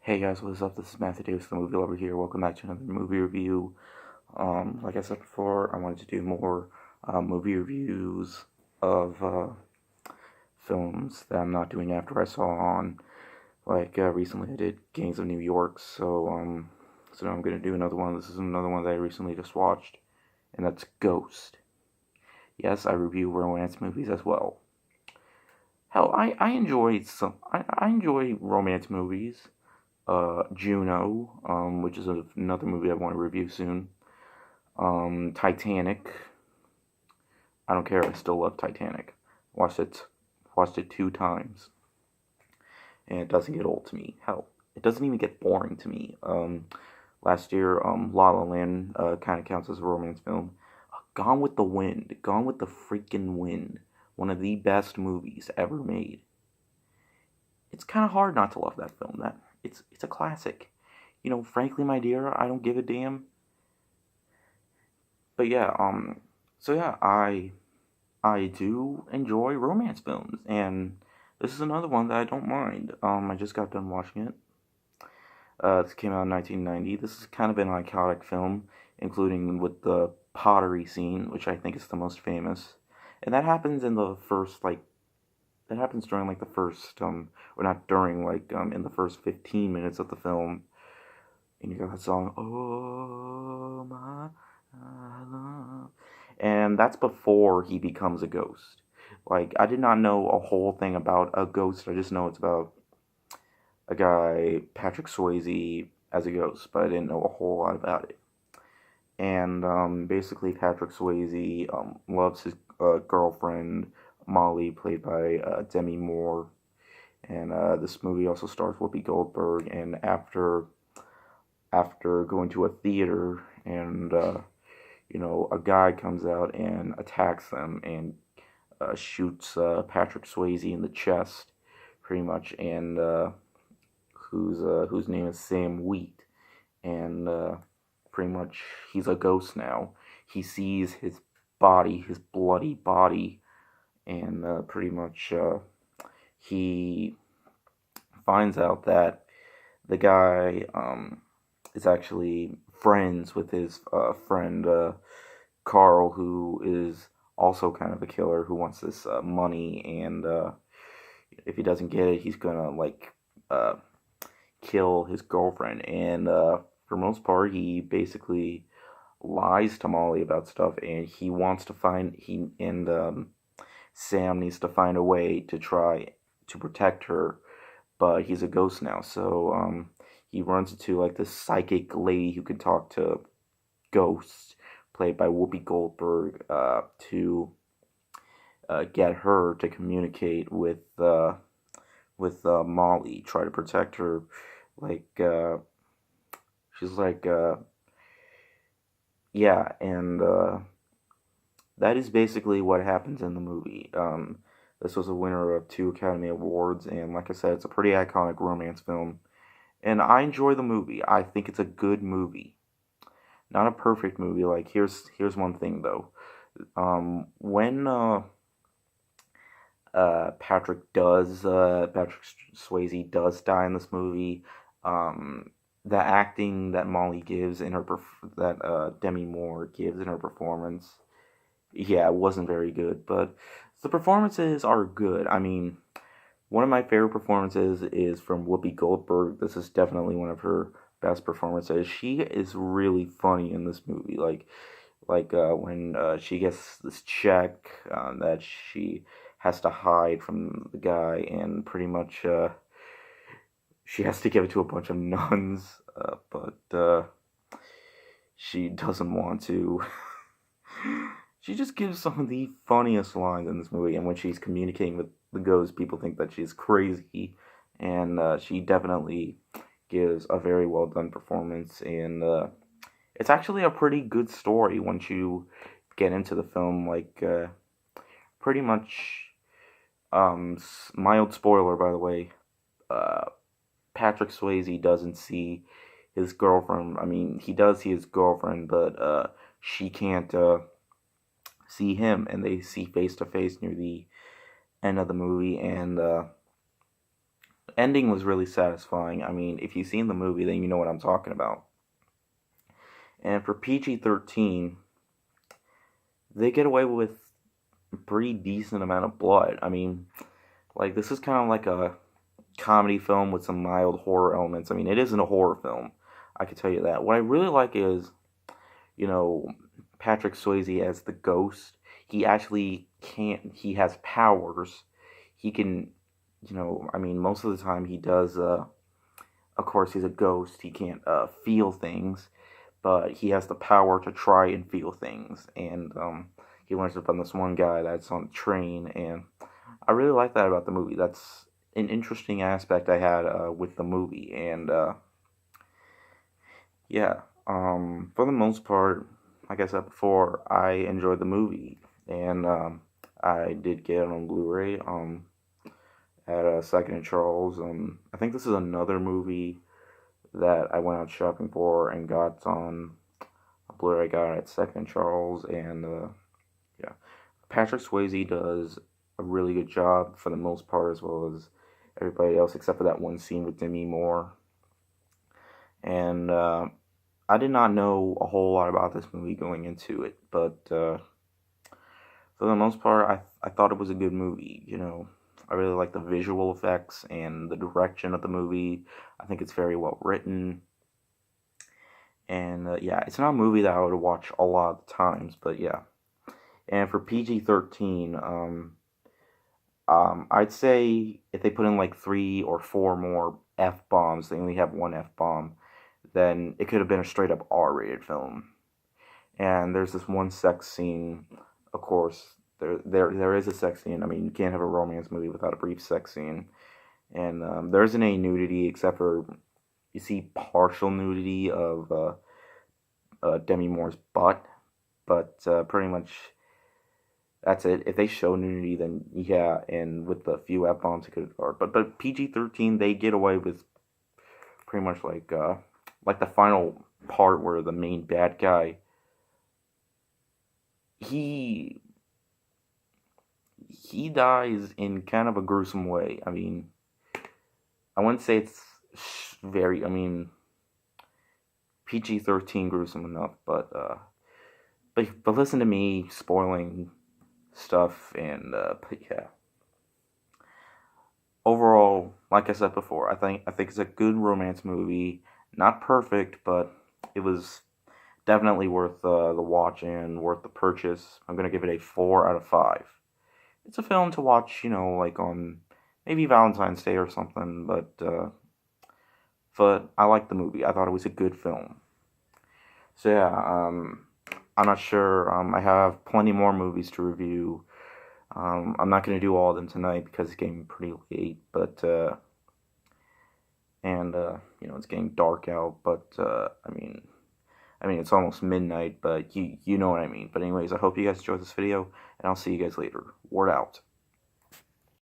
Hey guys, what's up? This is Matthew Davis, the movie lover here. Welcome back to another movie review. Like I said before, I wanted to do more movie reviews of films that I'm not doing after I saw on. Recently, I did Gangs of New York, so now I'm gonna do another one. This is another one that I recently just watched, and that's Ghost. Yes, I review romance movies as well. Hell, I enjoy I enjoy romance movies. Juno, which is another movie I want to review soon. Titanic. I don't care. I still love Titanic. Watched it, watched it 2 times, and it doesn't get old to me. Hell, it doesn't even get boring to me. Last year, La La Land kind of counts as a romance film. Gone with the Wind. Gone with the freaking Wind. One of the best movies ever made. It's kind of hard not to love that film. It's a classic. Frankly, my dear, I don't give a damn. But yeah, I do enjoy romance films, and this is another one that I don't mind. I just got done watching it. This came out in 1990. This is kind of an iconic film, including with the pottery scene, which I think is the most famous. And that happens in the first that happens during the first or not during in the first 15 minutes of the film. And you got that song, "Oh my love," and that's before he becomes a ghost. I did not know a whole thing about a ghost. I just know it's about a guy, Patrick Swayze, as a ghost, but I didn't know a whole lot about it. And basically, Patrick Swayze loves his girlfriend Molly, played by Demi Moore. And this movie also stars Whoopi Goldberg. And after going to a theater, and a guy comes out and attacks them and shoots Patrick Swayze in the chest, pretty much, and whose name is Sam Wheat, and pretty much he's a ghost now. He sees his body, his bloody body, and pretty much he finds out that the guy is actually friends with his friend Carl, who is also kind of a killer who wants this money, and if he doesn't get it, he's gonna uh, kill his girlfriend. And for most part, he basically lies to Molly about stuff, and he wants to find he and Sam needs to find a way to try to protect her, but he's a ghost now, so he runs into this psychic lady who can talk to ghosts, played by Whoopi Goldberg, to get her to communicate with Molly, try to protect her. Like she's yeah, and that is basically what happens in the movie. This was a winner of 2 Academy Awards, and like I said, it's a pretty iconic romance film. And I enjoy the movie. I think it's a good movie. Not a perfect movie. Here's one thing though. When Patrick Swayze does die in this movie, the acting that Molly gives in that Demi Moore gives in her performance, yeah, it wasn't very good, but the performances are good. I mean, one of my favorite performances is from Whoopi Goldberg. This is definitely one of her best performances. She is really funny in this movie. When she gets this check that she has to hide from the guy, and pretty much she has to give it to a bunch of nuns, but she doesn't want to. She just gives some of the funniest lines in this movie, and when she's communicating with the ghost, people think that she's crazy, and she definitely gives a very well done performance, and it's actually a pretty good story once you get into the film. Pretty much, mild spoiler by the way. Uh, Patrick Swayze doesn't see his girlfriend. I mean, he does see his girlfriend, but she can't see him, and they see face to face near the end of the movie, and ending was really satisfying. I mean, if you've seen the movie, then you know what I'm talking about. And for PG-13, they get away with a pretty decent amount of blood. I mean, like, this is kind of like a comedy film with some mild horror elements. I mean, it isn't a horror film, I can tell you that. What I really like is, you know, Patrick Swayze as the ghost. He actually can't, he has powers. He can, I mean, most of the time he does, of course, he's a ghost. He can't feel things, but he has the power to try and feel things. And he learns it from this one guy that's on the train. And I really like that about the movie. That's an interesting aspect I had with the movie. And yeah, for the most part, like I said before, I enjoyed the movie. And I did get it on Blu-ray at Second and Charles. I think this is another movie that I went out shopping for and got on a Blu-ray. I got it at Second and Charles, and yeah, Patrick Swayze does a really good job for the most part, as well as everybody else, except for that one scene with Demi Moore. And I did not know a whole lot about this movie going into it, but for the most part, I thought it was a good movie. I really like the visual effects and the direction of the movie. I think it's very well written. And yeah, it's not a movie that I would watch a lot of times, but yeah. And for PG-13, I'd say if they put in like 3 or 4 more F bombs, they only have one F bomb, then it could have been a straight up R-rated film. And there's this one sex scene, of course. There is a sex scene. I mean, you can't have a romance movie without a brief sex scene. And there isn't any nudity except for you see partial nudity of Demi Moore's butt, but pretty much that's it. If they show nudity, then yeah, and with the few F bombs, it could. But PG-13, they get away with pretty much like the final part where the main bad guy he he dies in kind of a gruesome way. I mean, I wouldn't say it's very. I mean, PG-13 gruesome enough, but listen to me spoiling stuff, and but yeah. Overall, like I said before, I think it's a good romance movie. Not perfect, but it was definitely worth the watch and worth the purchase. I'm gonna give it a 4 out of 5. It's a film to watch, like on maybe Valentine's Day or something. But I liked the movie. I thought it was a good film. So yeah, I'm not sure. I have plenty more movies to review. I'm not gonna do all of them tonight because it's getting pretty late. But and it's getting dark out. But I mean it's almost midnight. But you know what I mean. But anyways, I hope you guys enjoyed this video, and I'll see you guys later. Word out.